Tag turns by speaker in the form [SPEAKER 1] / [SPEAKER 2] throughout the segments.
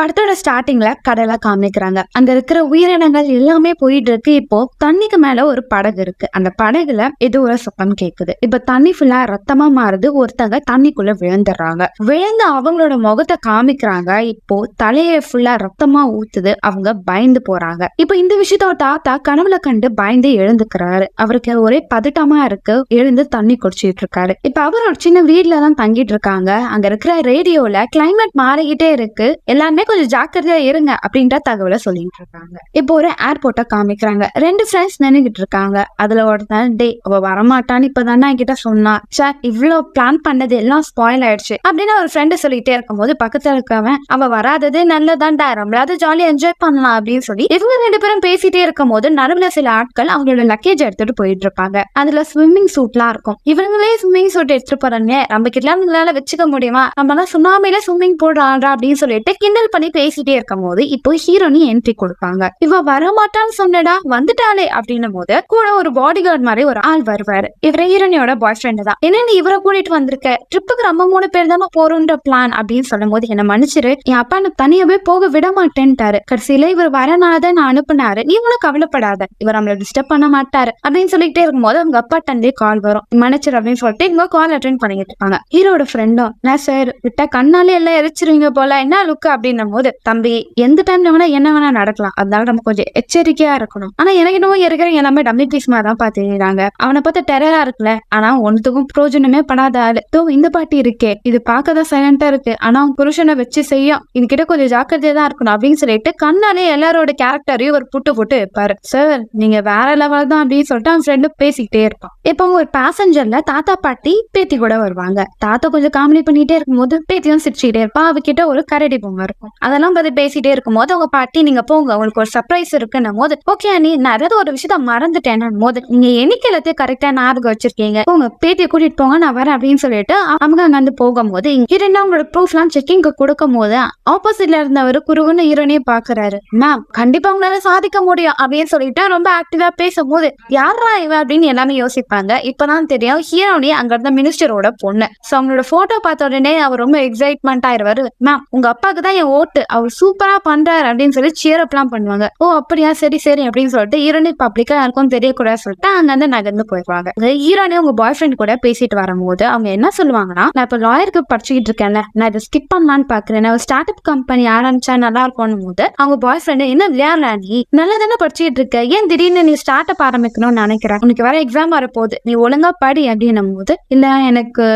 [SPEAKER 1] படத்தோட ஸ்டார்டிங்ல கடலை காமிக்கிறாங்க. அங்க இருக்கிற உயிரினங்கள் எல்லாமே போயிட்டு இருக்கு. இப்போ தண்ணிக்கு மேல ஒரு படகு இருக்கு. அந்த படகுல ஏதோ ஒரு சத்தம் கேக்குது. இப்ப தண்ணி ஃபுல்லா ரத்தமா மாறுது. ஒருத்தங்க தண்ணிக்குள்ள விழுந்துடுறாங்க. விழுந்து அவங்களோட முகத்தை காமிக்கிறாங்க. இப்போ தலையை ஃபுல்லா ரத்தமா ஊத்துது. அவங்க பயந்து போறாங்க. இப்ப இந்த விஷயத்தோட தாத்தா கனவுல கண்டு பயந்து எழுந்துக்கிறாரு. அவருக்கு ஒரே பதட்டமா இருக்கு. எழுந்து தண்ணி குடிச்சிட்டு இருக்காரு. இப்ப அவர் ஒரு சின்ன வீட்ல தான் தங்கிட்டு இருக்காங்க. அங்க இருக்கிற ரேடியோல கிளைமேட் மாறிக்கிட்டே இருக்கு, எல்லாருமே கொஞ்சம் ஜாக்கிரதையா இருங்க அப்படின்ற தகவலை சொல்லிட்டு இருக்காங்க. இப்போ ஒரு ஏர்போர்ட்டை காமிக்கிறாங்க. 2 ஃப்ரெண்ட்ஸ் நின்னுகிட்டு இருக்காங்க. அதுல ஒருத்தன், டே அவ வரமாட்டான்னு இப்பதானே என்கிட்ட சொன்னா, சார் இவ்வளவு பிளான் பண்ணது எல்லாம் ஸ்பாயில் ஆயிடுச்சு அப்படின்னு ஒரு ஃப்ரெண்டு சொல்லிட்டே இருக்கும் போது பக்கத்துல இருக்கவன், அவ வராதது நல்லதான்டா, நம்மளாவது ஜாலியா என்ஜாய் பண்ணலாம் அப்படின்னு சொல்லி இவங்க 2 பேரும் பேசிட்டே இருக்கும் போது நடுவுல சில ஆட்கள் அவங்களோட லக்கேஜ் எடுத்துட்டு போயிட்டு இருப்பாங்க. அதுல ஸ்விம்மிங் சூட்லாம் இருக்கும். இவங்களே ஸ்விம்மிங் சூட் எடுத்துட்டு போறாங்க. நம்ம கிட்ட நம்மளால வச்சுக்க முடியுமா, நம்ம சுனாமில ஸ்விம்மிங் போடுறாங்க அப்படின்னு சொல்லிட்டு கிண்டல் பண்ணி பேசிட்டே இருக்கும் போது இப்போ ஹீரோனி என்ட்ரி கொடுப்பாங்க. இவ வரமாட்டான்னு சொன்னடா, வந்துட்டாலே அப்படின்னும் போது கூட ஒரு பாடி கார்டு மாதிரி ஒரு ஆள் வருவாரு. இவர் ஹீரோனியோட பாய் ஃப்ரெண்ட் தான். என்ன நீ இவரை கூட்டிட்டு வந்திருக்க, ட்ரிப்புக்கு நம்ம 3 பேர் தானே போறோன்ற பிளான் அப்படின்னு சொல்லும் போது, என்ன மன்னிச்சிரு, என் அப்பா எனக்கு தனியாவே போக விட மாட்டேன்ட்டாரு. கடைசியில இவர் வரனாலதான் நான் அனுப்புனாரு, நீ ஒன்னும் கவலைப்படாத, இவர் நம்மள டிஸ்டர்ப் பண்ண மாட்டாரு அப்படின்னு சொல்லிட்டே இருக்கும்போது அவங்க அப்பா டண்டே கால் வரும். மன்னிச்சிரு அப்படின்னு சொல்லிட்டு இவங்க கால் அட்டென்ட் பண்ணிட்டு இருப்பாங்க. ஹீரோட ஃப்ரெண்டும், நான் சார் விட்ட கண்ணாலே எல்லாம் எரிச்சிருவீங்க போல, என்ன லுக்கு அப்படின்னும் போது, தம்பி எந்த டைம்ல வேணா என்ன வேணா நடக்கலாம், அதனால நம்ம கொஞ்சம் எச்சரிக்கையா இருக்கணும். ஆனா எனக்கு இன்னும் இருக்கிற எல்லாமே டம்மி பீஸ் மாதிரி தான் பாத்துக்கிறாங்க. அவனை பார்த்து டெரரா இருக்குல்ல, ஆனா ஒன்னுத்துக்கும் பிரயோஜனமே படாத ஆளு. இந்த பாட்டி இருக்கே, இது பார்க்கதான் சைலண்டா இருக்கு, ஆனா அவன் புருஷனை வச்சு செய்யும், இதுகிட்ட கொஞ்சம் ஜாக்கிரதையா தான் இருக்கணும் அப்படின்னு சொல்லிட்டு கண்ணாலே எல்லாரோட கேரக்டரையும் ஒரு புட்டு புட்டு வைப்பாரு. சார் நீங்க வேற லெவல் தான் அப்படின்னு சொல்லிட்டு அவன் ஃப்ரெண்டு பேசிக்கிட்டே இருப்பான். இப்போ ஒரு பேசஞ்சர்ல தாத்தா பாட்டி பேத்தி கூட வருவாங்க. தாத்தா கொஞ்சம் காமெடி பண்ணிட்டே இருக்கும்போது பேத்தியும் சிரிச்சுட்டே இருப்பா. அவகிட்ட ஒரு கரடி பொம்மை இருக்கும். அதெல்லாம் பத்தி பேசிட்டே இருக்கும் போது அவங்க பாட்டி, நீங்க போங்க, உங்களுக்கு ஒரு சர்ப்ரைஸ் இருக்குன்னும் போது, ஓகே நீ நான் ஏதாவது ஒரு விஷயத்த மறந்துட்டேன் போது, நீங்க எண்ணிக்கை எல்லாத்தையும் கரெக்டா ஞாபகம் வச்சிருக்கீங்க, உங்க பேத்தியை கூட்டிட்டு போங்க, நான் வரேன் அப்படின்னு சொல்லிட்டு அவங்க அங்க வந்து போகும்போது ஹீரோயின் அவங்களோட ப்ரூஃப் எல்லாம் செக்கிங் கொடுக்கும் போது ஆப்போசிட்ல இருந்தவர் குருவுன்னு ஹீரோனையே பாக்குறாரு. மேம் கண்டிப்பா உங்களால சாதிக்க முடியும் அப்படின்னு சொல்லிட்டு ரொம்ப ஆக்டிவா பேசும்போது, யாரா இவ அப்படின்னு எல்லாமே யோசிப்பாங்க. இப்பதான் தெரியும் ஹீரோனி அங்க இருந்த மினிஸ்டரோட பொண்ணு. சோ அவங்களோட போட்டோ பார்த்த உடனே அவர் ரொம்ப எக்ஸைட்மெண்ட் ஆயிருவாரு. மேம் உங்க அப்பாக்கு தான் என் ஓட்டு, அவர் சூப்பரா பண்றாரு அப்படின்னு சொல்லி சியர் அப் எல்லாம் பண்ணுவாங்க. ஓ அப்படியா, சரி சரி அப்படின்னு சொல்லிட்டு ஹீரோனி பப்ளிக்கா யாருக்கும் தெரியக்கூடாது சொல்லிட்டு அங்க இருந்து நகர்ந்து போயிடுவாங்க. ஹீரோனி உங்க பாய் ஃப்ரெண்ட் கூட பேசிட்டு வரும்போது அவங்க என்ன சொல்லுவாங்கன்னா, நான் இப்ப லாயருக்கு படிச்சுக்கிட்டு இருக்கேன்ல, நான் இதை ஸ்கிப் பண்ணலான்னு பாக்குறேன், நான் ஸ்டார்ட் அப் கம்பெனி ஆரம்பிச்சா நல்லா இருக்கும் போது அவங்க பாய் ஃப்ரெண்ட், என்ன விளையாடல, நீ நல்லா தானே படிச்சுட்டு இருக்க, ஏன் திடீர்னு நீ ஸ்டார்ட் அப் ஆரம்பிக்கணும்னு நினைக்கிறேன், உனக்கு வேற எக்ஸாம் வர போகுது, நீ ஒழுங்கா படி அப்படின்னும் போது, இல்ல எனக்கு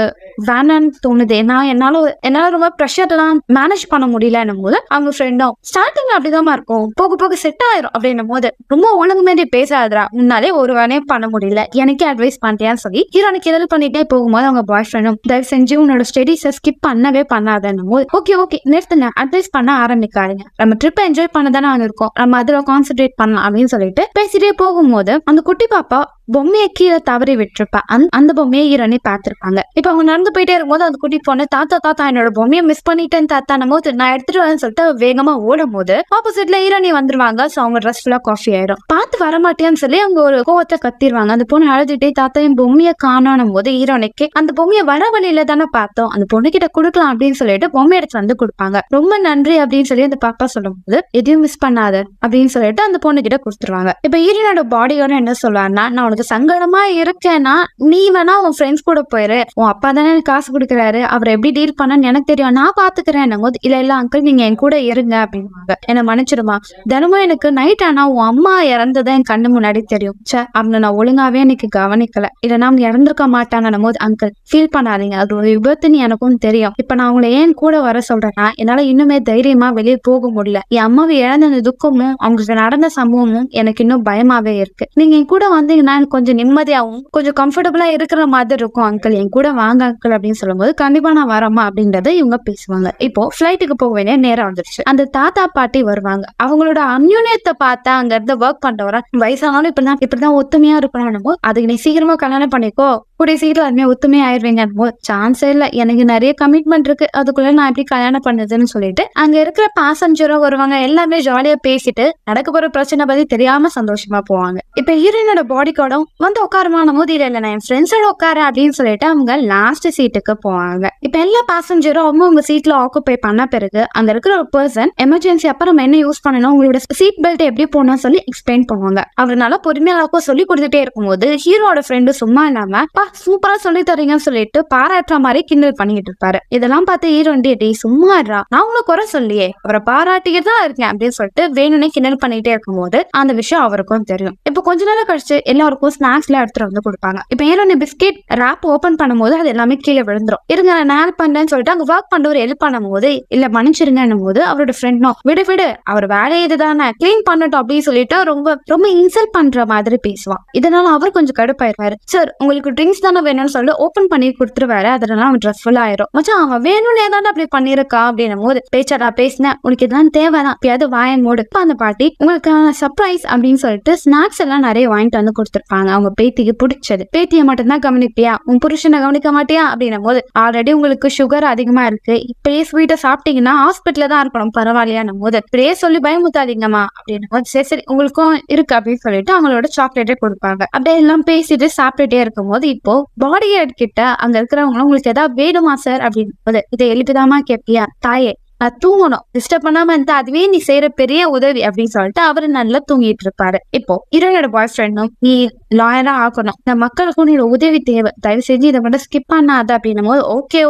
[SPEAKER 1] வேணான்னு தோணுது, என்னால ரொம்ப ப்ரெஷர் எல்லாம் மேனேஜ் பண்ண முடியலன்னும் போது அவங்க ஃப்ரெண்டும், ஸ்டார்டிங்ல அப்படிதான் இருக்கும், போக போக செட் ஆயிரும் அப்படின்னும் போது, ரொம்ப ஒழுங்குமே பேசாதரா, முன்னாலே ஒரு வேலையும் பண்ண முடியல, எனக்கே அட்வைஸ் பண்ணிட்டியான்னு சொல்லி ஹீரோனுக்கு எதில் பண்ணிட்டே போகும்போது அவங்க பாய் ஃப்ரெண்டும், தயவு செஞ்சு உன்னோட ஸ்டடீஸை ஸ்கிப் பண்ணவே பண்ணாதன்னும் போது, ஓகே ஓகே நிறுத்துங்க, அட்வைஸ் பண்ண ஆரம்பிக்காதீங்க, நம்ம ட்ரிப் என்ஜாய் பண்ண தானே இருக்கோம், நம்ம அதுல கான்சென்ட்ரேட் பண்ணலாம் அப்படின்னு சொல்லிட்டு பேசிட்டே போகும்போது அந்த குட்டி பாப்பா பொம்மையை கீழே தவறி விட்டுருப்பா. அந்த பொம்மையை ஹீரோனி பார்த்திருப்பாங்க. இப்ப அவங்க நடந்து போயிட்டே இருக்கும்போது அந்த குட்டி பொண்ணு, தாத்தா தாத்தா என்னோட பொம்மையை மிஸ் பண்ணிட்டேன் தாத்தா போது, நான் எடுத்துட்டு வரேன்னு சொல்லிட்டு வேகமா ஓடும் போது ஆப்போசிட்ல ஹீரோனி வந்துருவாங்க. சோ அவங்க ட்ரெஸ் ஃபுல்லா காஃபி ஆயிடும். பார்த்து வரமாட்டேன்னு சொல்லி அவங்க ஒரு கோவத்தை கத்திடுவாங்க. அந்த பொண்ணு அழுதுட்டே, தாத்தா என் பொம்மையை காணோம் போது ஹீரோனிக்கு, அந்த பொம்மையை வர வழியில தானே பார்த்தோம், அந்த பொண்ணு கிட்ட கொடுக்கலாம் அப்படின்னு சொல்லிட்டு பொம்மை எடுத்து வந்து கொடுப்பாங்க. ரொம்ப நன்றி அப்படின்னு சொல்லி அந்த பாப்பா சொல்லும் போது, எதையும் மிஸ் பண்ணாத அப்படின்னு சொல்லிட்டு அந்த பொண்ணு கிட்ட கொடுத்துருவாங்க. இப்ப ஹீரோனோட பாடியோட என்ன சொல்லுவாருன்னா, நான் சங்கடமா இருக்கேன்னா நீ வேணா உன் ஃப்ரெண்ட்ஸ் கூட போயிரு, உன் அப்பா தானே காசு கொடுக்குறாரு, அவர் எப்படி டீல் பண்ணன்னு எனக்கு தெரியும், நான் பாத்துக்கிறேன் போது, இல்ல இல்ல அங்கிள் நீங்க என் கூட இருங்க அப்படின்வாங்க. என்ன மன்னிச்சிடுமா, தினமும் எனக்கு நைட் ஆனா உன் அம்மா இறந்ததை என் கண்ணு முன்னாடி தெரியும், சே அவனை நான் ஒழுங்காவே எனக்கு கவனிக்கல, இல்லைன்னா அவங்க இறந்துருக்க மாட்டாங்கன்னும் போது, அங்கிள் ஃபீல் பண்ணாதீங்க, அது ஒரு விபத்துன்னு எனக்கும் தெரியும், இப்ப நான் உங்களை ஏன் கூட வர சொல்றேன்னா, என்னால இன்னுமே தைரியமா வெளியே போக முடியல, என் அம்மாவை இழந்த துக்கமும் அவங்களுக்கு நடந்த சம்பவமும் எனக்கு இன்னும் பயமாவே இருக்கு, நீங்க என் கூட வந்தீங்கன்னா கொஞ்சம் நிம்மதியாகவும் கொஞ்சம் கம்ஃபர்டபுளா இருக்கிற மாதிரி இருக்கும் அங்கிள், என் கூட வாங்க அங்கிள் அப்படின்னு சொல்லும்போது, கண்டிப்பா நான் வரமா அப்படின்றத இவங்க பேசுவாங்க. இப்போ ஃபிளைட்டுக்கு போக வேண்டிய நேரம் வந்துருச்சு. அந்த தாத்தா பாட்டி வருவாங்க. அவங்களோட அந்யுன்யத்தை பார்த்தா அங்க இருந்து ஒர்க் பண்றவர, வயசானாலும் இப்படிதான் ஒத்துமையா இருக்கணும், அதுக்கு நீ சீக்கிரமா கல்யாணம் பண்ணிக்கோ, கூடிய சீக்கிரம் அதுமே ஒத்துமையா ஆயிடுவீங்க, சான்ஸே இல்ல, எனக்கு நிறைய கமிட்மெண்ட் இருக்கு, அதுக்குள்ள நான் எப்படி கல்யாணம் பண்ணுதுன்னு சொல்லிட்டு அங்க இருக்கிற பேசஞ்சரும் வருவாங்க. எல்லாமே ஜாலியா பேசிட்டு நடக்க போற பிரச்சனை பத்தி தெரியாம சந்தோஷமா போவாங்க. இப்ப ஹீரோயினோட பாடி கார்டும் இருந்தாலும் வந்து உட்காருமான போது இல்ல நான் என் ஃப்ரெண்ட்ஸோட உட்காரு அப்படின்னு சொல்லிட்டு அவங்க லாஸ்ட் சீட்டுக்கு போவாங்க. இப்ப எல்லா பேசஞ்சரும் அவங்க சீட்ல ஆக்குபை பண்ண பிறகு அங்க இருக்கிற ஒரு பர்சன் எமர்ஜென்சி அப்புறம் நம்ம என்ன யூஸ் பண்ணணும், உங்களோட சீட் பெல்ட் எப்படி போடணும் சொல்லி எக்ஸ்பிளைன் பண்ணுவாங்க. அவர் நல்லா பொறுமையா சொல்லி கொடுத்துட்டே இருக்கும்போது ஹீரோட ஃப்ரெண்டு சும்மா இல்லாம சூப்பரா சொல்லி தரீங்கன்னு சொல்லிட்டு பாராட்டுற மாதிரி கிண்டல் பண்ணிட்டு இருப்பாரு. இதெல்லாம் பார்த்து ஹீரோ டே சும்மா இருடா, நான் உங்களை குறை சொல்லியே, அவரை பாராட்டிக்கிட்டு தான் இருக்கேன் அப்படின்னு சொல்லிட்டு வேணும்னே கிண்டல் பண்ணிட்டே இருக்கும்போது அந்த விஷயம் அவருக்கும் தெரியும். இப்ப கொஞ்ச நேரம் கழிச்சு எல்லாருக்கும் ஸ்நாக்ஸ் எல்லாம் எடுத்துட்டு வந்து கொடுப்பாங்க. இப்ப ஹீரோ பிஸ்கெட் ரேப் ஓபன் பண்ணும்போது அது எல்லாமே கீழே விழுந்துரும். இருங்க நான் ஹெல்ப் பண்றேன்னு சொல்லிட்டு அங்க ஒர்க் பண்றவர் ஹெல்ப் பண்ணும் போது இல்ல மன்னிச்சிருங்க போது அவரோட ஃப்ரெண்டும் விடு அவர் வேலையை இதுதானே கிளீன் பண்ணட்டும் அப்படின்னு சொல்லிட்டு ரொம்ப ரொம்ப இன்சல்ட் பண்ற மாதிரி பேசுவான். இதனால அவர் கொஞ்சம் கடுப்பாயிருவாரு. சார் உங்களுக்கு ட்ரிங்க்ஸ் தானே வேணும்னு சொல்லி ஓபன் பண்ணி கொடுத்துருவாரு. அதனால அவன் ட்ரெஸ் ஃபுல் ஆயிரும். மச்சான் அவன் வேணும்னே தானே அப்படி பண்ணிருக்கா அப்படின்னும் போது பேச்சாடா பேசினேன், உனக்கு இதெல்லாம் தேவைதான், எப்பயாவது வாயன் மூடு. அந்த பாட்டி உங்களுக்கான சர்ப்ரைஸ் அப்படின்னு சொல்லிட்டு ஸ்நாக்ஸ் எல்லாம் நிறைய வாங்கிட்டு வந்து கொடுத்துருப்பாங்க. அவங்க பேத்திக்கு பிடிச்சது. பேத்தியை மட்டும்தான் கவனிப்பியா, உன் புருஷனை கவனிக்க மாட்டியா அப்படின்னும் போது ஆல்ரெடி உங்களுக்கு சுகர் அதிகமா இருக்கு, இப்பயே ஸ்வீட்டை சாப்பிட்டீங்கன்னா ஹாஸ்பிட்டல்ல தான் இருக்கணும் பரவாயில்லையானும் போது இப்படியே சொல்லி பயமுத்தாதீங்கம்மா அப்படின்னும் போது சரி உங்களுக்கும் இருக்கு அப்படின்னு சொல்லிட்டு அவங்களோட சாக்லேட்டே கொடுப்பாங்க. அப்படியே எல்லாம் பேசிட்டு சாப்பிட்டுட்டே இருக்கும் போது இப்போ பாடி கார்டு கிட்ட அங்க இருக்கிறவங்க உங்களுக்கு ஏதாவது வேணுமா சார் அப்படின்னு போது இதை எழுப்பிதாமா கேப்பியா தாயே, நான் தூங்கணும், டிஸ்டர்ப் பண்ணாம இருந்தா அதுவே நீ செய்யற பெரிய உதவி அப்படின்னு சொல்லிட்டு அவரு நல்லா தூங்கிட்டு இருப்பாரு. இப்போ ஹீரோனோட பாய் ஃப்ரெண்டும் நீ லாயரா ஆக்கணும், இந்த மக்களுக்கும் நீ உதவி தேவை, தயவு செஞ்சு இதை மட்டும் ஸ்கிப் பண்ணாத அப்படின்னும் போது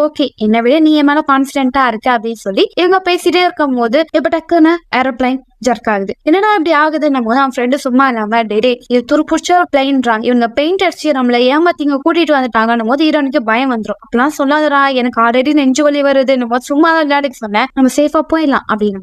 [SPEAKER 1] ஓகே என்னை விட நீ என் மேல கான்பிடென்டா இருக்க அப்படின்னு சொல்லி இவங்க பேசிட்டே இருக்கும் போது இப்ப டக்குன்னு ஏரோப்ளைன் ஜர்க் ஆகுது. என்னடா இப்படி ஆகுதுன்னும் போது அவன் ஃப்ரெண்டு சும்மா இல்லாம டே இது துருப்புடிச்ச பிளைன்றாங்க, இவங்க பெயிண்ட் அடிச்சு நம்மள ஏமாத்தி இங்க கூட்டிட்டு வந்துட்டாங்கன்னும் போது ஹீரோனுக்கு பயம் வந்துடும். அப்பெல்லாம் சொல்லாதரா, எனக்கு ஆல்ரெடி நெஞ்சு வலி வருதுன்னு போது சும்மா தான் விளையாடி சொன்னேன், நம்ம சேஃபா போயிடலாம் அப்படின்னு.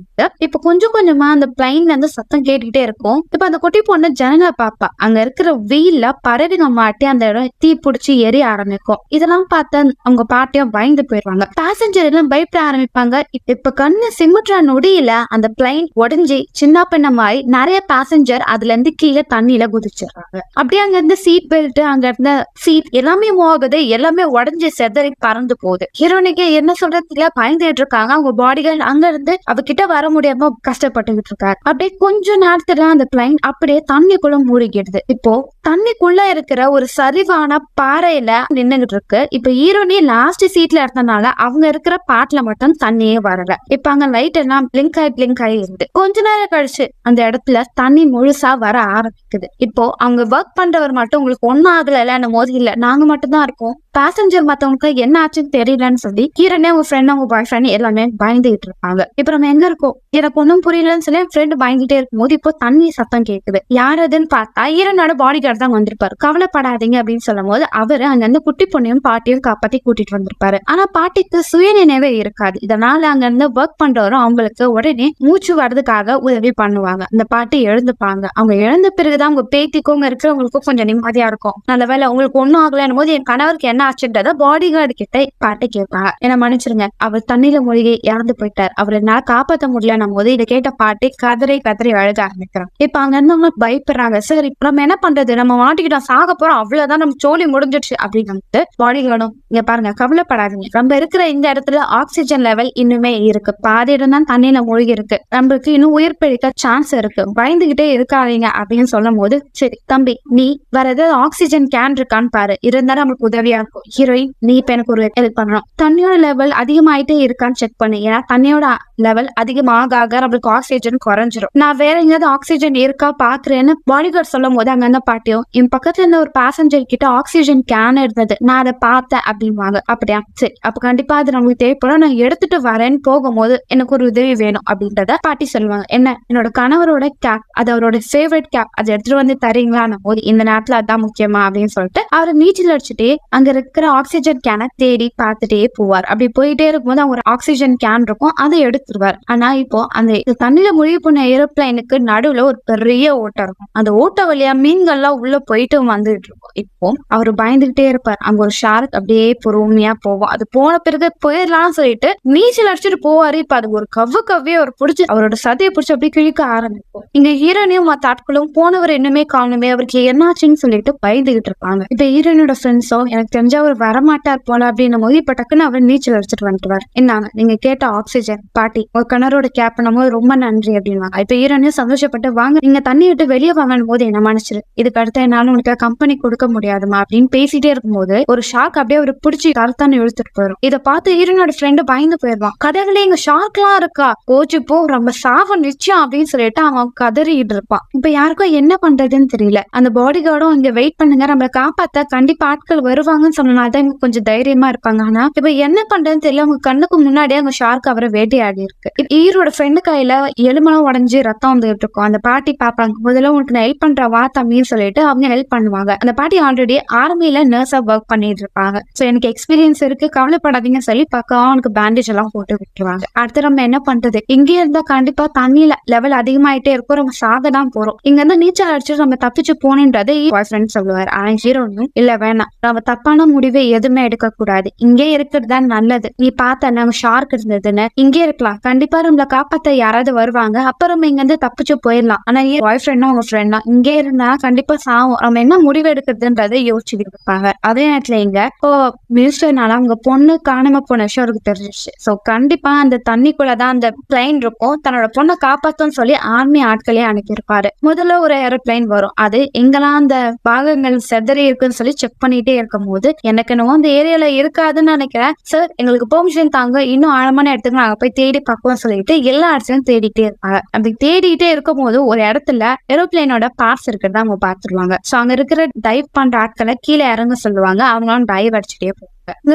[SPEAKER 1] இப்ப கொஞ்சம் கொஞ்சமா அந்த பிளைன்ல இருந்து சத்தம் கேட்டுக்கிட்டே இருக்கும். இப்ப அந்த குட்டி பொண்ணு ஜனங்களை பாப்பா அங்க இருக்கிற வெயில்ல பறவைங்க மாட்டி அந்த இடம் தீ பிடிச்சி எரிய ஆரம்பிக்கும். இதெல்லாம் பார்த்து அவங்க பாட்டியும் பயந்து போயிடுவாங்க. பேசஞ்சர் எல்லாம் பயப்பட ஆரம்பிப்பாங்க. இப்ப கண்ணு சிமிட்ற நொடியில அந்த பிளைன் உடஞ்சி சின்ன பின்னமாய் நிறைய பேசஞ்சர் அதுல இருந்து கீழே தண்ணியில குதிச்சிடுறாங்க. அப்படியே அங்க இருந்து சீட் பெல்ட் அங்க இருந்த சீட் எல்லாமே மூவ் ஆகுது, எல்லாமே உடஞ்சி செதறி பறந்து போகுது. ஹீரோனிக்கு என்ன சொல்றதுல பயந்துட்டு இருக்காங்க. அவங்க பாடிகள் அங்க இருந்து அவகிட்ட வர முடியாம கஷ்டப்பட்டுக்கிட்டு இருக்காரு. அப்படியே கொஞ்ச நேரத்துல அந்த பிளைன் அப்படியே தண்ணிக்குள்ள மூழ்கிடுது. இப்போ தண்ணிக்குள்ள இருக்கிற ஒரு சரிவான பாறையில நின்னுகிட்டு இருக்கு. இப்ப ஹீரோனி லாஸ்ட் சீட்ல இருந்தனால அவங்க இருக்கிற பாட்டுல மட்டும் தண்ணியே வரல. இப்ப அங்க லைட் எல்லாம் பிளிங்க் ஆகி இருந்து கொஞ்ச நேரம் கழிச்சு அந்த இடத்துல தண்ணி முழுசா வர ஆரம்பிக்குது. இப்போ அவங்க ஒர்க் பண்றவர் மட்டும் உங்களுக்கு ஒன்னும் ஆகல போது இல்ல நாங்க மட்டும் தான் இருக்கோம், பேசஞ்சர் மத்தவங்களுக்கு என்ன ஆச்சுன்னு தெரியலன்னு சொல்லி ஹீரோனே அவங்க ஃப்ரெண்ட் அவங்க பாய் ஃப்ரெண்ட் எல்லாமே பயந்துகிட்டு இருப்பாங்க. இப்ப நம்ம எங்க இருக்கோம் எனக்கு ஒன்னும் புரியலன்னு சொல்லி என் ஃப்ரெண்டு பயந்துட்டே இருக்கும் போது இப்போ தண்ணி சத்தம் கேக்குது. யாருதுன்னு பார்த்தா ஹீரோனோட பாடி கார்டு தான் வந்திருப்பாரு. கவலைப்படாதீங்க அப்படின்னு சொல்லும் போது அவரு அங்க இருந்து குட்டி பொண்ணையும் பாட்டியும் காப்பாத்தி கூட்டிட்டு வந்திருப்பாரு. ஆனா பாட்டிக்கு சுயநினைவே இருக்காது. இதனால அங்க இருந்து ஒர்க் பண்றவரும் அவங்களுக்கு உடனே மூச்சு வர்றதுக்காக உதவி பண்ணுவாங்க. அந்த பாட்டி எழுந்துப்பாங்க. அவங்க எழுந்த பிறகுதான் அவங்க பேத்திக்கும் இருக்கிறவங்களுக்கும் கொஞ்சம் நிம்மதியா இருக்கும். நல்ல வேலை உங்களுக்கு ஒன்னும் ஆகலன்னு போது என் கணவருக்கு என்ன ஆச்சுன்றத பாடி கார்டு கிட்ட பாட்டி கேட்பாங்க. என்ன மன்னிச்சிருங்க, அவர் தண்ணியில மூழ்கி இறந்து போயிட்டார், அவரை என்னால காப்பாற்ற முடியலன்னும் போது இதை கேட்ட பாட்டி கதறி அழுக ஆரம்பிக்கிறாங்க. இப்ப அங்க இருந்தவங்க பயப்படுறாங்க. சரி இப்ப நம்ம என்ன பண்றது, நம்ம மாட்டிக்கிட்டோம், சாக போறோம், அவ்வளவுதான், நம்ம சோழி முடிஞ்சிடுச்சு அப்படின்னு பாடி கார்டும் இங்க பாருங்க கவலைப்படாதீங்க, நம்ம இருக்கிற இந்த இடத்துல ஆக்சிஜன் லெவல் இன்னுமே இருக்கு, பாதி இடம் தான் தண்ணியில மூழ்கி இருக்கு, நம்மளுக்கு இன்னும் உயிர் பிழைக்க சான்ஸ் இருக்கு, பயந்துகிட்டே இருக்காதீங்க அப்படின்னு சொல்லும் போது சரி தம்பி நீ வேற ஏதாவது ஆக்சிஜன் கேன் இருக்கான்னு பாரு, இருந்தாலும் நம்மளுக்கு உதவியா இருக்கும். ஹீரோயின் நீ இப்ப எனக்கு ஒரு ஹெல்ப் பண்ணணும், தண்ணியோட லெவல் அதிகமாயிட்டே இருக்கான்னு செக் பண்ணு, ஏன்னா தண்ணியோட லெவல் அதிகமாக நம்மளுக்கு ஆக்சிஜன் குறைஞ்சிரும், நான் வேற எங்கேயாவது ஆக்சிஜன் இருக்கா பாக்குறேன்னு பாடிகார்டு சொல்லும் போது அங்க இருந்த பாட்டியும் என் பக்கத்துல இருந்த ஒரு பேசஞ்சர் கிட்ட ஆக்சிஜன் கேன் இருந்தது, நான் அதை பார்த்தேன் அப்படின்வாங்க. அப்படியா சரி அப்ப கண்டிப்பா அது நமக்கு தேவைப்படும், நான் எடுத்துட்டு வரேன்னு போகும்போது எனக்கு ஒரு உதவி வேணும் அப்படின்றத பாட்டி சொல்லுவாங்க. என்ன என்னோட கணவரோட கேப், அது அவரோட ஃபேவரட் கேப், அதை எடுத்துட்டு வந்து தரீங்களான்னு போது இந்த நேரத்துல அதான் முக்கியமா அப்படின்னு சொல்லிட்டு அவரை நீச்சல் அடிச்சுட்டே அங்க இருக்கிற ஆக்சிஜன் கேனை தேடி பார்த்துட்டே போவார். அப்படி போயிட்டே இருக்கும்போது அவங்க ஒரு ஆக்சிஜன் கேன் இருக்கும், அதை எடுத்துருவார். ஆனா இப்போ அந்த தண்ணியில மூழ்கி போன ஏரோப்ளைனுக்கு நடுவுல ஒரு பெரிய ஓட்டம் இருக்கும். அந்த ஓட்ட வழியா மீன்கள்லாம் உள்ள போயிட்டு வந்துட்டு இருக்கும். இப்போ அவரு பயந்துகிட்டே இருப்பார். அங்க ஒரு ஷார்க் அப்படியே பொறுமையா போவோம். அது போன பிறகு போயிடலாம்னு சொல்லிட்டு நீச்சல் அடிச்சுட்டு போவாரு. இப்ப அது ஒரு கவ்வே ஒரு பிடிச்சி அவரோட சதையை பிடிச்சி அப்படியே கிழிக்க ஆரம்பிக்கும். இங்க ஹீரோனையும் மற்ற ஆட்களும் போனவர் இன்னுமே காணுமே, அவருக்கு என்னாச்சுன்னு சொல்லிட்டு பயந்துகிட்டு இருப்பாங்க. இப்ப ஹீரோனோட ஃப்ரெண்ட்ஸோ எனக்கு தெரிஞ்சா அவர் வரமாட்டார் போல அப்படின்னும் போது இப்ப டக்குன்னு அவர் நீச்சல் அடிச்சுட்டு வந்துட்டுவார். என்னங்க நீங்க கேட்ட ஆக்சிஜன். பாட்டி ஒரு கிணறோட கேப் பண்ணும்போது ரொம்ப நன்றி அப்படின்வாங்க. இப்ப ஹீரோனியும் சந்தோஷப்பட்டு வாங்க நீங்க தண்ணி விட்டு வெளியே வாங்கணும் போது என்ன மன்னிச்சிரு, இதுக்கு அடுத்து என்னால உனக்கு கம்பெனி கொடுக்க முடியாதுமா அப்படின்னு பேசிட்டே இருக்கும்போது ஒரு ஷார்க் அப்படியே ஒரு பிடிச்சி தரத்தானு இழுத்துட்டு போயிடும். இதை பார்த்து ஹீரோனோட ஃப்ரெண்டு பயந்து போயிடுவான். கடவுளே இங்க ஷார்க் எல்லாம் இருக்கா, போச்சு போ நம்ம சாவ நிச்சயம் அப்படின்னு சொல்லிட்டு அவன் கதறிட்டு இருப்பான். இப்ப யாருக்கும் என்ன பண்றதுன்னு தெரியல. அந்த பாடி கார்டும் இங்க வெயிட் பண்ணுங்க, நம்மளை காப்பாத்த கண்டிப்பா ஆட்கள் வருவாங்கன்னு சொன்னனால்தான் கொஞ்சம் தைரியமா இருப்பாங்க. ஆனா இப்ப என்ன பண்றதுன்னு தெரியல. அவங்க கண்ணுக்கு முன்னாடியே அவங்க ஷார்க் அவரை வேட்டையாடி இருக்கு. ஈரோட ஃப்ரெண்டு கையில எலும்பெல்லாம் உடஞ்சி ரத்தம் வந்துட்டு இருக்கும். அந்த பாட்டி பாப்பாங்க, முதல்ல உனக்கு நான் ஹெல்ப் பண்ற வா தம்பின்னு சொல்லிட்டு அவங்க ஹெல்ப் பண்ணுவாங்க. அந்த பாட்டி ஆல்ரெடி ஆர்மியில நர்ஸா ஒர்க் பண்ணிட்டு இருப்பாங்க. சோ எனக்கு எக்ஸ்பீரியன்ஸ் இருக்கு, கவலைப்படாதீங்கன்னு சொல்லி பக்கம் அவனுக்கு பேண்டேஜ் எல்லாம் போட்டு விட்டுருவாங்க. அடுத்து நம்ம என்ன பண்றது, இங்கே இருந்தா கண்டிப்பா தண்ணியில லெவல் அதிகமாயிட்டே இருக்கும், நம்ம சாக தான் போறோம், இங்க இருந்து நீச்சல் அடிச்சுட்டு நம்ம தப்பிச்சு போனேன்றது பாய் ஃப்ரெண்ட் சொல்லுவாரு. ஆனா ஹீரோனும் இல்ல வேணாம், நம்ம தப்பான முடிவை எதுவுமே எடுக்க கூடாது, இங்கே இருக்கிறது தான் நல்லது, நீ பார்த்த நம்ம ஷார்க் இருந்ததுன்னு இங்கே இருக்கலாம், கண்டிப்பா நம்மளை காப்பாத்த யாராவது வருவாங்க, அப்புறம் இங்க இருந்து தப்பிச்சு போயிடலாம். ஆனா பாய் ஃப்ரெண்டும் உங்க ஃப்ரெண்டா இங்கே இருந்தா கண்டிப்பா சாவும், நம்ம என்ன முடிவு எடுக்கிறதுன்றதை யோசிச்சுட்டு இருப்பாங்க. அதே நேரத்துல இங்க இப்போ மினிஸ்டர்னால அவங்க பொண்ணு காணாம போன விஷயம் அவருக்கு தெரிஞ்சிச்சு. சோ கண்டிப்பா அந்த தண்ணிக்குள்ளதான் அந்த பிளைன் இருக்கும், தன்னோட பொண்ணை காப்பாத்துன்னு சொல்லி ஆர்மி ஆட்களே அனுப்பியிருப்பாரு. முதல்ல ஒரு ஏரோப்ளைன் வரும், அது எங்கெல்லாம் அந்த பாகங்கள் செதறி இருக்குன்னு சொல்லி செக் பண்ணிட்டே இருக்கும் போது எனக்கு என்னவோ அந்த ஏரியால இருக்காதுன்னு நினைக்கிறேன் சார், எங்களுக்கு பெர்மிஷன் தாங்க, இன்னும் ஆழமான இடத்துக்கு நாங்க போய் தேடி பார்ப்போம் சொல்லிட்டு எல்லா இடத்துலயும் தேடிட்டே இருப்பாங்க. அப்படி தேடிட்டே இருக்கும் போது ஒரு இடத்துல ஏரோப்ளைனோட பார்ட்ஸ் இருக்கிறத அவங்க பாத்துருவாங்க. சோ அங்க இருக்கிற டைவ் பண்ற ஆட்களை கீழே இறங்க சொல்லுவாங்க. அவங்களும் டைவ் அடிச்சுட்டே போவாங்க.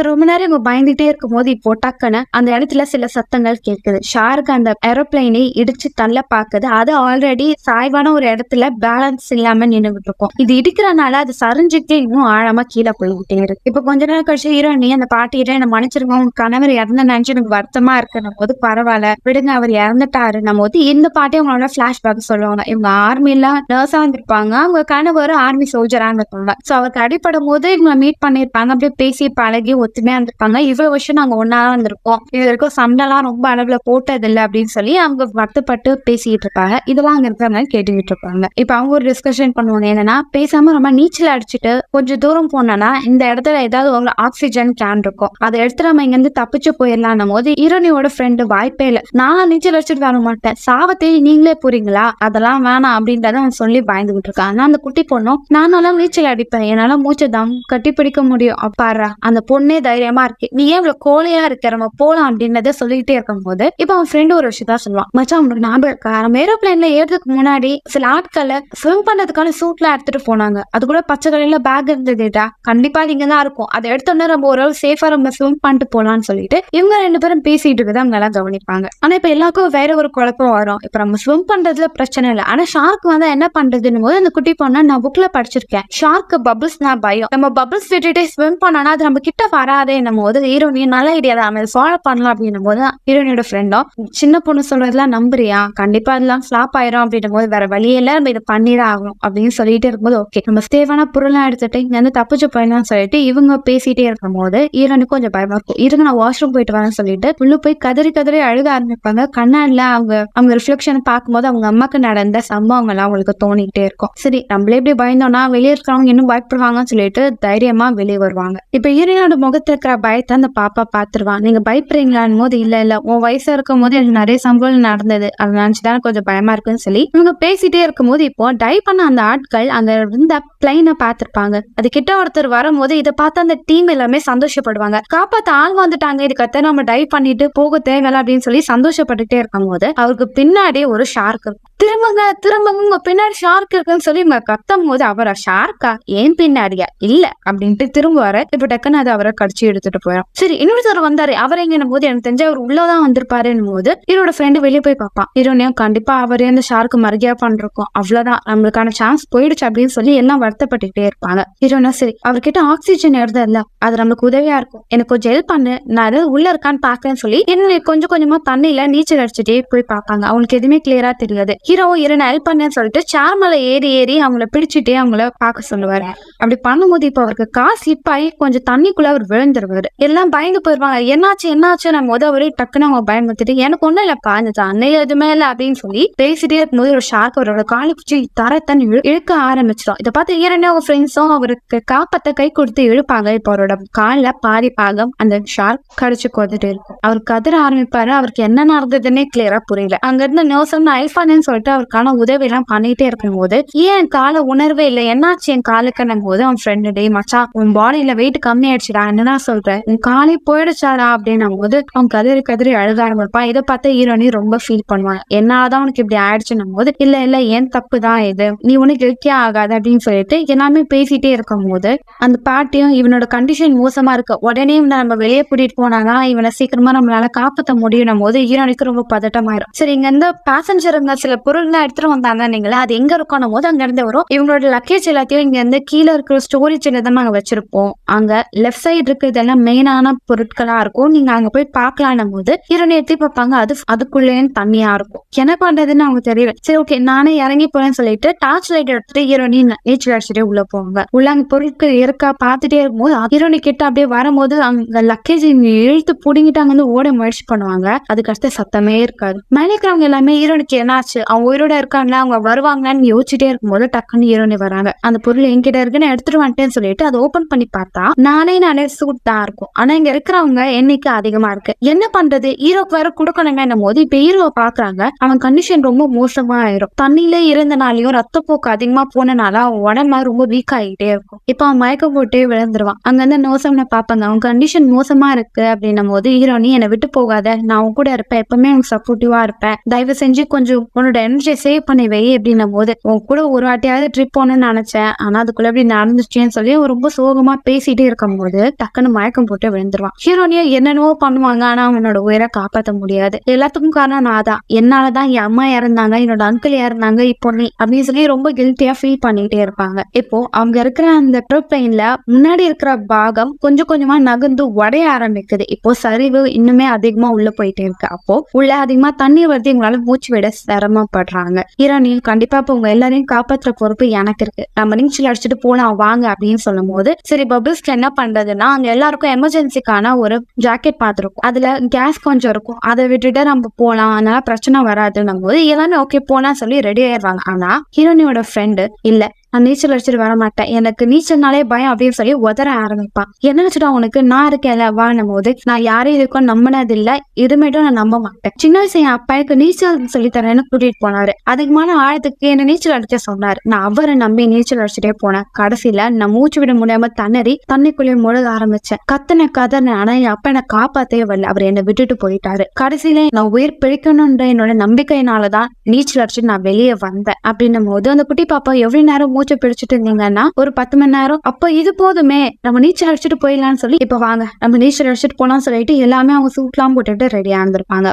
[SPEAKER 1] ரொம்ப நேரம் இவங்க பயந்துட்டே இருக்கும் போது இப்போ டக்குன்னு அந்த இடத்துல சில சத்தங்கள் கேட்குது. ஷார்க் அந்த ஏரோப்ளைனை இடிச்சு தள்ள பாக்குது. அது ஆல்ரெடி சாய்வான ஒரு இடத்துல பேலன்ஸ் இல்லாம நின்றுகிட்டு இருக்கும். இது இடிக்கிறனால அது சரிஞ்சுட்டு இன்னும் ஆழமா கீழே போய்கிட்டே இருக்கு. இப்ப கொஞ்ச நேரம் கழிச்சு ஹீரோனி அந்த பாட்டிகிட்ட என்ன மன்னிச்சிருக்கோம், உங்க கணவர் இறந்த நினைச்சு எனக்கு வருத்தமா இருக்குன்னும் போது பரவாயில்ல விடுங்க, அவர் இறந்துட்டாருன்னும் போது இந்த பாட்டி அவங்களோட பிளாஷ்பேக் சொல்லுவாங்க. இவங்க ஆர்மில நர்ஸா இருந்திருப்பாங்க, அவங்க கணவர் ஆர்மி சோல்ஜரா இருந்திருப்பாங்க. சோ அவருக்கு அடிப்படும் போது இவங்க மீட் பண்ணிருப்பாங்க, அப்படியே பேசி பழகி ஒத்துமையா இருந்திருப்பாங்க. இவ்வளவு வருஷம் நாங்க ஒன்னா வந்திருக்கோம், இது வரைக்கும் சண்டைலாம் ரொம்ப அளவுல போட்டது இல்லை அப்படின்னு சொல்லி அவங்க வருத்தப்பட்டு பேசிட்டு இருப்பாங்க. இதெல்லாம் அங்க இருக்கிறவங்க கேட்டுக்கிட்டு இருப்பாங்க. இப்ப அவங்க ஒரு டிஸ்கஷன் பண்ணுவாங்க, என்னன்னா பேசாம நம்ம நீச்சல் அடிச்சுட்டு கொஞ்சம் தூரம் போனோம்னா இந்த இடத்துல ஏதாவது ஒரு ஆக்சிஜன் கேன் இருக்கும், அதை எடுத்து நம்ம இங்க இருந்து தப்பிச்சு போயிடலாம் போது ஹீரோனியோட ஃப்ரெண்டு வாய்ப்பே இல்லை, நான் நீச்சல் அடிச்சுட்டு வர மாட்டேன், சாவத்தை நீங்களே போறீங்களா, அதெல்லாம் வேணாம் அப்படின்றத அவன் சொல்லி பயந்துகிட்டு இருக்கான். ஆனா அந்த குட்டி பொண்ணும் நானாலும் நீச்சல் அடிப்பேன், என்னால மூச்சை தம் கட்டி பிடிக்க முடியும், அப்பாரா அந்த பொண்ணே தைரியமா இருக்கு, நீ ஏன் இவ்வளவு கோலையா இருக்க, நம்ம போலாம் அப்படின்றத சொல்லிட்டே இருக்கும் போது இப்ப அவன் ஃப்ரெண்டு ஒரு விஷயத்தா சொல்லுவான். மச்சான் உனக்கு ஞாபகம் இருக்கா, நம்ம ஏரோப்ளைன்ல ஏறதுக்கு முன்னாடி சில ஆட்களை ஸ்விம் பண்றதுக்கான சூட்ல எடுத்துட்டு போனாங்க, அது கூட பச்சை கலர்ல பேக் இருந்ததுடா, கண்டிப்பா நீங்க தான் இருக்கும், அதை எடுத்தோன்னா நம்ம ஓரளவு சேஃபா நம்ம ஸ்விம் பண்ணிட்டு போலான்னு சொல்லிட்டு இவங்க ரெண்டு பேரும் பேசிட்டு இருக்கதை அவங்க எல்லாம் கவனிப்பாங்க. ஆனா இப்ப எல்லாருக்கும் வேற ஒரு குழப்பம் வரும். இப்ப நம்ம ஸ்விம் பண்றதுல பிரச்சனை இல்லை, ஆனா ஷார்க் வந்தா என்ன பண்றதுன்னு போது அந்த குட்டி பொண்ணு நான் புக்ல படிச்சிருக்கேன், ஷார்க்கு பபிள்ஸ்னா பயம், நம்ம பபிள்ஸ் விட்டுட்டே ஸ்விம் பண்ணோம்னா அது நம்ம கிட்ட வராதே என்னும் போது ஹீரோனி நல்ல ஐடியா தான், நம்ம ஃபாலோ பண்ணலாம் அப்படின்னும் போது ஹீரோனியோட ஃப்ரெண்டும் சின்ன பொண்ணு சொல்றதுலாம் நம்புறியா, கண்டிப்பா அதெல்லாம் ஃபிளாப் ஆயிரும் அப்படின்னும் போது வேற வழியில நம்ம இதை பண்ணிதான் ஆகணும் அப்படின்னு சொல்லிட்டு இருக்கும்போது ஓகே நம்ம தேவையான பொருளை எடுத்துட்டு இங்க வந்து தப்பிச்சு போயிடலாம் சொல்லிட்டு இவங்க பேசிட்டே இருக்கும் போது ஹீரோனுக்கு கொஞ்சம் பயமா இருக்கும். இருங்க நான் வாஷ்ரூம் போயிட்டு வரேன்னு சொல்லிட்டு உள்ள போய் கதறி கதறி அழுக ஆரம்பிப்பாங்க. கண்ணாடில அவங்க ரிஃப்ளெக்ஷன் பார்க்கும்போது அவங்க அம்மாக்கு நடந்த சம்பவங்கள் எல்லாம் அவங்களுக்கு தோணிக்கிட்டே இருக்கும். சரி நம்மளே இப்படி பயந்தோம்னா வெளியே இருக்கிறவங்க இன்னும் பயப்படுவாங்கன்னு சொல்லிட்டு தைரியமா வெளியே வருவாங்க. இப்ப ஹீரோனோட முகத்துல இருக்கிற பயத்தை அந்த பாப்பா பாத்துருவான். நீங்க பயப்படுறீங்களான்னு போது இல்ல உன் வயசா இருக்கும் போது எனக்கு நிறைய சம்பவம் நடந்தது, அதை நினைச்சுதான் கொஞ்சம் பயமா இருக்குன்னு சொல்லி இவங்க பேசிட்டே இருக்கும் போது இப்போ டைவ் பண்ண அந்த ஆட்கள் அங்க இருந்த பிளைனை பாத்திருப்பாங்க. அது கிட்ட ஒருத்தர் வரும்போது இதை பார்த்து அந்த டீம் எல்லாமே சந்தோஷப்படுவாங்க, காப்பாத்த ஆள் வந்துட்டாங்க, இதுக்கத்த நம்ம டைவ் பண்ணிட்டு போக தேவையில்ல அப்படின்னு சொல்லி சந்தோஷப்பட்டுட்டே இருக்கும் போது அவருக்கு பின்னாடி ஒரு ஷார்க் இருக்கும். திரும்பங்க உங்க பின்னாடி ஷார்க் இருக்குன்னு சொல்லி இவங்க கத்தும் போது அவரை ஷார்க்கா ஏன் பின்னாடியா இல்ல அப்படின்ட்டு திரும்ப வர இப்ப டக்குன்னு அது அவரை கடிச்சு எடுத்துட்டு போயிடும். சரி இன்னொருத்தர் வந்தாரு, அவர் எங்கன்னும் போது எனக்கு தெரிஞ்ச அவர் உள்ளதான் வந்திருப்பாருன்னு போது ஹீரோட ஃப்ரெண்டு வெளியே போய் பார்ப்பான். ஹீரோனையும் கண்டிப்பா அவரே அந்த ஷார்க்கு மறுகையா பண்றோம், அவ்வளவுதான் நம்மளுக்கான சான்ஸ் போயிடுச்சு அப்படின்னு சொல்லி எல்லாம் வருத்தப்பட்டுட்டே இருப்பாங்க. ஹீரோனா சரி அவர்கிட்ட ஆக்சிஜன் எழுதல, அது நம்மளுக்கு உதவியா இருக்கும், எனக்கு கொஞ்சம் ஹெல்ப் பண்ணு, நான் உள்ள இருக்கான்னு பாக்கன்னு சொல்லி என்ன கொஞ்சம் கொஞ்சமா தண்ணியில நீச்சல் அடிச்சுட்டே போய் பார்ப்பாங்க. அவங்களுக்கு எதுவுமே கிளியரா தெரியாது. ஹீரோவும் இரு நான் ஹெல்ப் பண்ணேன்னு சொல்லிட்டு சேர் மேல ஏறி அவங்கள பிடிச்சிட்டே அவங்கள பார்க்க சொல்லுவாரு. அப்படி பண்ணும்போது இப்ப அவருக்கு கார் ஸ்லிப் ஆகி கொஞ்சம் தண்ணிக்குள்ள அவர் விழுந்துருவாரு. எல்லாம் பயந்து போயிருவாங்க. என்னாச்சு நம்ம அவரு டக்குன்னு அவங்க பயமுறுத்திட்டு எனக்கு ஒண்ணும் இல்லப்பா இந்த தண்ணியில எதுவுமே இல்லை அப்படின்னு சொல்லி பேசிட்டே இருக்கும்போது ஒரு ஷார்க் அவரோட காலை பிடிச்சி தண்ணி இழுக்க ஆரம்பிச்சிடும். இதை பார்த்து இரண்டு அவங்க ஃப்ரெண்ட்ஸும் அவருக்கு காப்பாத்த கை கொடுத்து இழுப்பாங்க. இப்ப அவரோட காலில் பாதி பாகம் அந்த ஷார்க் கடிச்சு கொதிட்டு இருக்கும். அவர் கதற ஆரம்பிப்பாரு. அவருக்கு என்ன நடந்ததுன்னே கிளியரா புரியல. அங்க இருந்து நர்ஸும் ஐஃபானு சொல்லிட்டு அவருக்கான உதவி எல்லாம் பண்ணிட்டே இருக்கும் போது ஏன் காலை உணர்வே இல்லை என்னாச்சு என் காலுக்குன்னும் போது அவன் ஃப்ரெண்டு டே மச்சா உன் பாடியில வெயிட் கம்மி ஆயிடுச்சுடா என்னடா சொல்றேன் உன் காலே போயிடுச்சாடா அப்படின்னும் போது அவன் கதறி அழுக ஆரம்பிப்பான். இதை பார்த்து ஹீரோனி ரொம்ப ஃபீல் பண்ணுவாங்க. என்னாதான் உனக்கு இப்படி ஆயிடுச்சுன்னும் போது இல்ல ஏன் தப்பு தான் இது நீ உனக்கு இருக்கே ஆகாது அப்படின்னு சொல்லிட்டு எல்லாமே பேசிட்டே இருக்கும் போது அந்த பாட்டியும் இவனோட கண்டிஷன் மோசமா இருக்கு உடனே இவனை நம்ம வெளியே கூட்டிட்டு போனாங்க இவனை சீக்கிரமா நம்மளால காப்பாற்ற முடியும் போது ஹீரோனிக்கு ரொம்ப பதட்டமாயிரும். சரி இங்க இருந்து பேசஞ்சருங்க சில பொருள்லாம் எடுத்துட்டு வந்தாங்க நீங்களே அது எங்க இருக்கணும் போது அங்க இருந்து வரும். இவங்களோட லக்கேஜ் எல்லாத்தையும் இங்க இருந்து கீழே இருக்கிற ஸ்டோரேஜ் தான் நாங்க வச்சிருப்போம். அங்க லெஃப்ட் சைடு இருக்கிறதெல்லாம் மெயினான பொருட்களா இருக்கும். நீங்க அங்க போய் பாக்கலாம் போது ஹீரோனி எடுத்து பார்ப்பாங்க. அதுக்குள்ளேயும் தண்ணியா இருக்கும். என்ன பண்றதுன்னு அவங்க தெரியல. சரி ஓகே நானே இறங்கி போறேன்னு சொல்லிட்டு டார்ச் லைட் எடுத்துட்டு ஹீரோனி நீச்சல் அடிச்சுட்டே உள்ள போவாங்க. உள்ள அங்க பொருட்கள் இருக்கா பாத்துட்டே இருக்கும்போது ஹீரோனி கிட்ட அப்படியே வரும்போது அங்க லக்கேஜ் இழுத்து புடிங்கிட்டு அங்க வந்து ஓட முயற்சி பண்ணுவாங்க. அதுக்கு அடுத்த சத்தமே இருக்காது. மேலே இருக்கிறவங்க எல்லாமே ஹீரோனிக்கு என்னாச்சு அவங்க உயிரோட இருக்காங்களா அவங்க வருவாங்கன்னு யோசிச்சுட்டே இருக்கும்போது டக்குன்னு ஹீரோனி வராங்க. அந்த பொருள் என்கிட்ட இருக்குன்னு எடுத்துட்டு வந்துட்டேன்னு சொல்லிட்டு அதை ஓபன் பண்ணி பார்த்தா நானே சூட் தான் இருக்கும். ஆனா இங்க இருக்கிறவங்க எண்ணிக்கை அதிகமா இருக்கு. என்ன பண்றது ஹீரோக்கு வேற கொடுக்கணுங்க போது இப்ப ஹீரோவை பாக்குறாங்க. அவன் கண்டிஷன் ரொம்ப மோசமா ஆயிரும். தண்ணியில இருந்தனாலையும் ரத்தப்போக்கு அதிகமா போனனால அவன் உடம்பு ரொம்ப வீக் ஆகிட்டே இருக்கும். இப்ப அவன் மயக்கம் போட்டே விழுந்துருவான். அங்க இருந்து நோசம்னு பாப்பாங்க. அவன் கண்டிஷன் மோசமா இருக்கு அப்படின்னும் போது ஹீரோனி என்னை விட்டு போகாத நான் உன் கூட இருப்பேன் எப்பவுமே உனக்கு சப்போர்ட்டிவா இருப்பேன் தயவு செஞ்சு கொஞ்சம் உன்னோட எனர்ஜியை சேவ் பண்ணி வை அப்படின்னும் போது உன் கூட ஒரு வாட்டியாவது ட்ரிப் போகணும்னு நினைச்சேன் ஆனா அதுக்குள்ள எப்படி நடந்துச்சுன்னு சொல்லி ரொம்ப சோகமா பேசிட்டே இருக்கும் போது டக்குன்னு மயக்கம் போட்டு விழுந்துருவான். ஹீரோனியா என்னென்னவோ பண்ணுவாங்க ஆனா அவனோட உயிரை காப்பாற்ற முடியாது. எல்லாத்துக்கும் காரணம் நான் தான் என்னாலதான் என் அம்மா இறந்தாங்க என்னோட அங்கிள் இறந்தாங்க இப்போ நீ அப்படின்னு சொல்லி ரொம்ப கில்ட்டியா ஃபீல் பண்ணிட்டே இருப்பாங்க. இப்போ அவங்க இருக்கிற அந்த ஏரோப்ளேன்ல முன்னாடி இருக்கிற பாகம் கொஞ்சம் கொஞ்சமா நகர்ந்து உடைய ஆரம்பிக்குது. இப்போ சரிவு இன்னுமே அதிகமா உள்ள போயிட்டே இருக்கு. அப்போ உள்ள அதிகமா தண்ணி வருது இவங்களால மூச்சு விட சிரமப்படுறாங்க. ஹீரோனி கண்டிப்பா இப்ப உங்க எல்லாரையும் காப்பாற்றுற பொறுப்பு எனக்கு இருக்கு நம்ம நீச்சல் அடிச்சுட்டு போலாம் வாங்க அப்படின்னு சொல்லும் போது சரி பபிள்ஸ்க்கு என்ன பண்றதுன்னா அங்க எல்லாருக்கும் எமர்ஜென்சிக்கான ஒரு ஜாக்கெட் பார்த்துருக்கும். அதுல கேஸ் கொஞ்சம் இருக்கும் அதை விட்டுட்டு நம்ம போலாம் அதனால பிரச்சனை வராதுன்னும் போது எல்லாமே ஓகே போலாம் சொல்லி ரெடி ஆயிடுவாங்க. ஆனா ஹீரோனியோட ஃப்ரெண்டு இல்ல நான் நீச்சல் அடிச்சுட்டு வர மாட்டேன் எனக்கு நீச்சல்னாலே பயம் அப்படின்னு சொல்லி உதற ஆரம்பிப்பான். என்ன வச்சுட்டா உனக்கு நான் இருக்கேன்ல வாணும் போது நான் யாரையும் இதுக்கும் நம்பினது இல்ல இதுமேட்டும் நான் நம்ப மாட்டேன். சின்ன வயசு என் அப்பாவுக்கு நீச்சல் சொல்லித்தரேன்னு கூட்டிட்டு போனாரு. அதிகமான ஆழத்துக்கு என்ன நீச்சல் அடிக்க சொன்னாரு. நான் அவரை நம்பி நீச்சல் அடிச்சுட்டே போனேன். கடைசியில நான் மூச்சு விட முடியாம தண்ணிக்குள்ளே முழுக ஆரம்பிச்சேன். கதன ஆனா என் அப்பா என்னை காப்பாத்தே வரல அவர் என்னை விட்டுட்டு போயிட்டாரு. கடைசியில நான் உயிர் பிழைக்கணும்ன்ற என்னோட நம்பிக்கையினாலதான் நீச்சல் அடிச்சுட்டு நான் வெளியே வந்தேன் அப்படின்னும் போது அந்த குட்டி பாப்பா எவ்வளவு நேரம் மூச்சை பிடிச்சிட்டு இருந்தீங்கன்னா ஒரு 10 மணி நேரம் அப்ப இது போதுமே நம்ம நீச்சல் அடிச்சுட்டு போயிடலாம்னு சொல்லி இப்ப வாங்க நம்ம நீச்சல் அடிச்சுட்டு போலாம் சொல்லிட்டு எல்லாமே அவங்க சூட்லாம் போட்டுட்டு ரெடியா இருந்திருப்பாங்க.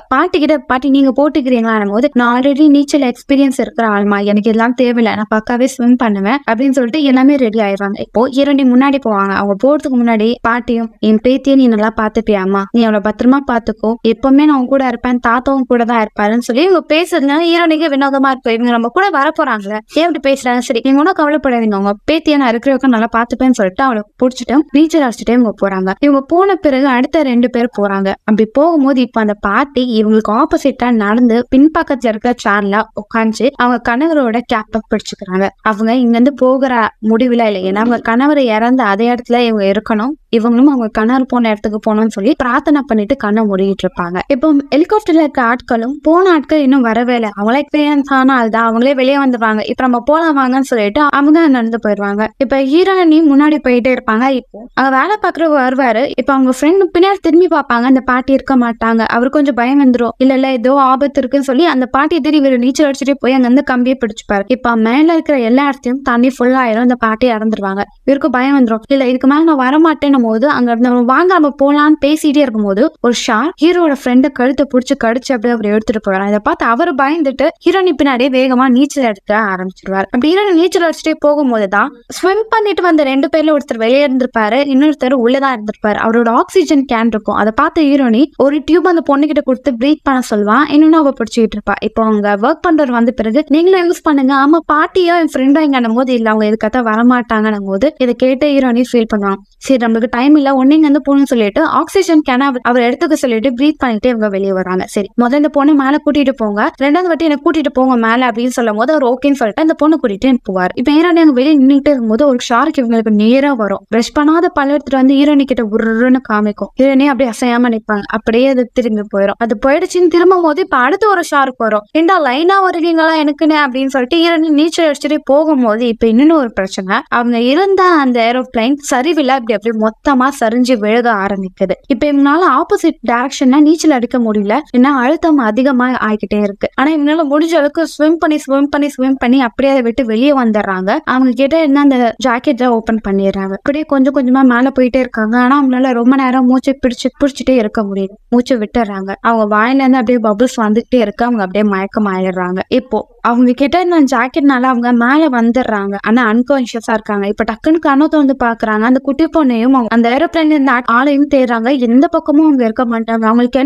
[SPEAKER 1] பாட்டி நீங்க போட்டுக்கிறீங்களா போது நான் ஆல்ரெடி நீச்சல் எக்ஸ்பீரியன்ஸ் இருக்கிற ஆள்மா எனக்கு எல்லாம் தேவையில்லை நான் பக்காவே ஸ்விம் பண்ணுவேன் அப்படின்னு சொல்லிட்டு எல்லாமே ரெடி ஆயிடுவாங்க. இப்போ இரண்டி முன்னாடி போவாங்க. அவங்க போறதுக்கு முன்னாடி பாட்டியும் என் பேத்தியும் நீ நல்லா பாத்துப்பியாமா நீ அவளை பத்திரமா பாத்துக்கோ எப்பவுமே நான் அவங்க கூட இருப்பேன் தாத்தாவும் கூட தான் இருப்பாருன்னு சொல்லி இவங்க பேசுறதுனால ஈரோனிக்கு வினோதமா இருக்கும். இவங்க நம்ம கூட வர போறாங்களே எப்படி பேசுறாங்க சரி நீங்க ஒன்னும் கவலைப்படாதீங்க அவங்க பேத்தியை நான் இருக்கிறவங்க நல்லா பாத்துப்பேன்னு சொல்லிட்டு அவளை புடிச்சிட்டு நீச்சல் அடிச்சுட்டே இவங்க போறாங்க. இவங்க போன பிறகு அடுத்த 2 பேர் போறாங்க. அப்படி போகும்போது இப்ப அந்த பாட்டி இவங்களுக்கு ஆப்போசிட்டா நடந்து பின்பக்கத்துல இருக்கிற சேர்ல உட்காந்து அவங்க கணவரோட கேப்ப பிடிச்சுக்கிறாங்க. அவங்க இங்க இருந்து போகிற முடிவுல இல்லை ஏன்னா அவங்க கணவர் இறந்த அதே இடத்துல இவங்க இருக்கணும் இவங்களும் அவங்க கணவர் போன இடத்துக்கு போனோம்னு சொல்லி பிரார்த்தனை பண்ணிட்டு கண்ணை மூடிட்டு இருப்பாங்க. இப்போ ஹெலிகாப்டர்ல இருக்க ஆட்களும் போன ஆட்கள் இன்னும் வரவே இல்லை. அவங்களே எக்ஸ்பீரியன்ஸ் ஆன ஆள் தான் அவங்களே வெளியே வந்துருவாங்க. இப்ப நம்ம போலாம் வாங்கன்னு சொல்லிட்டு அவங்க நடந்து போயிடுவாங்க. இப்ப ஹீரோனி முன்னாடி போயிட்டே இருப்பாங்க. இப்போ அவங்க வேலை பாக்குறவங்க வருவாரு. இப்ப அவங்க ஃப்ரெண்ட் பின்னாடி திரும்பி பார்ப்பாங்க. அந்த பாட்டி இருக்க மாட்டாங்க. அவர் கொஞ்சம் பயம் வந்துடும். இல்ல ஏதோ ஆபத்து இருக்குன்னு சொல்லி அந்த பாட்டி தேடி இவர் நீச்சல் அடிச்சுட்டே போய் அங்க இருந்து கம்பியை பிடிச்சுப்பாரு. இப்ப மேல இருக்கிற எல்லா இடத்தையும் தண்ணி ஃபுல்லா ஆயிரும். அந்த பாட்டி இறந்துருவாங்க. இவருக்கு பயம் வந்துடும். இல்ல இதுக்கு மேல நான் வரமாட்டேன் போது அங்க வாங்க நம்ம போலான்னு பேசிட்டே இருக்கும்போது ஒரு ஷார்க் ஹீரோட ஃப்ரெண்ட கழுத்தை புடிச்சு கடிச்சு அப்படியே அவர் எடுத்துட்டு போறாரு. இதை பார்த்து அவர் பயந்துட்டு ஹீரோனி பின்னாடியே வேகமா நீச்சல் எடுக்க ஆரம்பிச்சிருவாரு. அப்படி ஹீரோனி நீச்சல் விசாரிச்சுட்டே போகும்போதுதான் ஸ்விம் பண்ணிட்டு வந்த 2 பேர்ல ஒருத்தர் வெளியே இருந்திருப்பாரு, இன்னொருத்தர் உள்ளதான் இருந்திருப்பாரு. அவரோட ஆக்சிஜன் கேன் இருக்கும். அதை பார்த்த ஹீரோனி ஒரு டியூப் அந்த பொண்ணு கிட்ட கொடுத்து பிரீத் பண்ண சொல்லுவான். இன்னொன்னு அவ பிடிச்சிட்டு இருப்பா. இப்போ அவங்க ஒர்க் பண்றவர் வந்த பிறகு நீங்களும் யூஸ் பண்ணுங்க. ஆமா பாட்டியோ என் ஃப்ரெண்டோ இங்க போது இல்ல அவங்க இதுக்கத்த வரமாட்டாங்கன்னும் போது இதை கேட்ட ஹீரோனி ஃபீல் பண்ணுவாங்க. சரி நம்மளுக்கு டைம் இல்ல ஒன்னிங்க வந்து போகணும்னு சொல்லிட்டு ஆக்சிஜன் கேன அவர் எடுத்துக்க சொல்லிட்டு பிரீத் பண்ணிட்டு இவங்க வெளியே வராங்க. சரி முதல்ல இந்த பொண்ணு மேல கூட்டிட்டு போங்க, 2வது வாட்டி என்ன கூட்டிட்டு போங்க மேல அப்படின்னு சொல்லும் போது அவர் ஓகேன்னு சொல்லிட்டு அந்த பொண்ணு கூட்டிட்டு போவார். இப்ப ஹீரோனி அங்க வெளியே நின்றுட்டு இருக்கும்போது ஒரு ஷார்க் இவங்களுக்கு நேரா வரும். பிரஷ் பண்ணாத பல எடுத்துட்டு வந்து ஹீரோனி கிட்ட உருன்னு காமிக்கும். ஹீரோனி அப்படியே அசையாம நிற்பாங்க. அப்படியே அது திரும்பி போயிடும். அது போயிடுச்சுன்னு திரும்பும் போது இப்ப அடுத்து ஒரு ஷார்க் வரும். ஏண்டா லைனா வருவீங்களா எனக்குன்னு அப்படின்னு சொல்லிட்டு ஹீரோனி நீச்சல் அடிச்சுட்டு போகும்போது இப்ப இன்னொன்னு ஒரு பிரச்சனை. அவங்க இருந்த அந்த ஏரோப்ளைன் சரிவில்லை அப்படி மொத்தமா சரிஞ்சு விழுக ஆரம்பிக்குது. இப்ப இவங்களால ஆப்போசிட் டைரக்ஷன்ல நீச்சல் அடிக்க முடியல, ஏன்னா அழுத்தம் அதிகமா ஆகிக்கிட்டே இருக்கு. ஆனா இவங்களால முடிஞ்ச அளவுக்கு ஸ்விம் பண்ணி அப்படியே அதை விட்டு வெளியே வந்துடுறாங்க. அவங்க கிட்ட என்ன அந்த ஜாக்கெட்டை ஓபன் பண்ணிடுறாங்க. அப்படியே கொஞ்சம் கொஞ்சமா மேல போயிட்டே இருக்காங்க. ஆனா அவங்களால ரொம்ப நேரம் மூச்சை பிடிச்சிட்டே இருக்க முடியுது. மூச்சை விட்டுறாங்க. அவங்க வாயில இருந்து அப்படியே பபிள்ஸ் வந்துகிட்டே இருக்கு. அவங்க அப்படியே மயக்கம் ஆயிடுறாங்க. இப்போ அவங்க கிட்ட இந்த ஜாக்கெட்னால அவங்க மேல வந்துடுறாங்க. ஆனா அன்கான்சியஸா இருக்காங்க. இப்ப டக்குன்னு கண்ணத்தை வந்து பாக்குறாங்க. அந்த குட்டி பொண்ணையும் அந்த ஏரோப்ளைன்ல இருந்த ஆளையும் தேடுறாங்க. எந்த பக்கமும் அவங்க இருக்க மாட்டாங்க. அவங்களுக்கு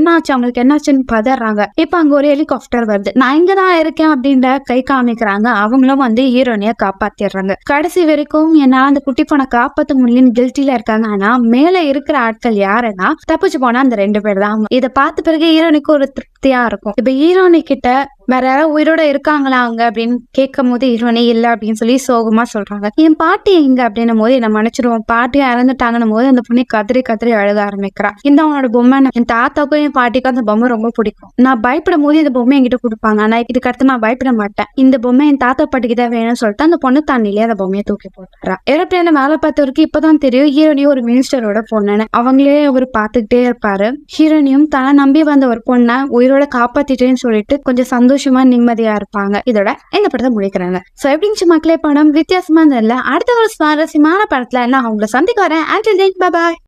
[SPEAKER 1] என்னாச்சுன்னு பதறாங்க. இப்ப அங்க ஒரு ஹெலிகாப்டர் வருது. நான் இங்கதான் இருக்கேன் அப்படின்ற கை காமிக்கிறாங்க. அவங்களும் வந்து ஹீரோனிய காப்பாத்திடுறாங்க. கடைசி வரைக்கும் என்னால அந்த குட்டி பொண்ணை காப்பாத்த முடியலன்னு கில்ட்டில இருக்காங்க. ஆனா மேல இருக்கிற ஆட்கள் யாருன்னா தப்பிச்சு போனா அந்த 2 பேர் தான். இதை பார்த்த பிறகு ஹீரோனிக்கு ஒரு திருப்தியா இருக்கும். இப்ப ஹீரோனி கிட்ட வேற யாராவது உயிரோட இருக்காங்களா அவங்க அப்படின்னு கேட்கும் போது ஹீரோனி இல்ல அப்படின்னு சொல்லி சோகமா சொல்றாங்க. என் பாட்டி எங்க அப்படின்னும் போது நம்ம நினைச்சிருவோம் பாட்டியா இறந்துட்டாங்கன்னும் போது அந்த பொண்ணு கதறி அழுக ஆரம்பிக்கிறா. இந்த அவனோட பொம்மை என் தாத்தாக்கும் என் பாட்டிக்கும் அந்த பொம்மை ரொம்ப பிடிக்கும். நான் பயப்படும் போது இந்த பொம்மை என்கிட்ட கொடுப்பாங்க. ஆனா இதுக்கு அடுத்து நான் பயப்பட மாட்டேன். இந்த பொம்மை என் தாத்தா பாட்டிக்கு தான் வேணும்னு சொல்லிட்டு அந்த பொண்ணு தண்ணிலே அந்த பொம்மையை தூக்கி போட்டுறா. ஏரோப்ளைன்ல வேலை பார்த்தவருக்கு இப்பதான் தெரியும் ஹீரோனி ஒரு மினிஸ்டரோட பொண்ணுன்னு. அவங்களே அவர் பார்த்துக்கிட்டே இருப்பாரு. ஹீரோனியும் தன்னை நம்பி வந்த ஒரு பொண்ணை உயிரோட காப்பாத்திட்டேன்னு சொல்லிட்டு கொஞ்சம் சந்தோஷமா நிம்மதியா இருப்பாங்க. இதோட இந்த படத்தை முடிக்கிறாங்க. சோ எப்படின்னு மக்களே படம் வித்தியாசமா இல்ல, அடுத்த ஒரு சுவாரஸ்யமான படத்துல நான் உங்களை சந்திக்க வரேன். Until then, bye bye.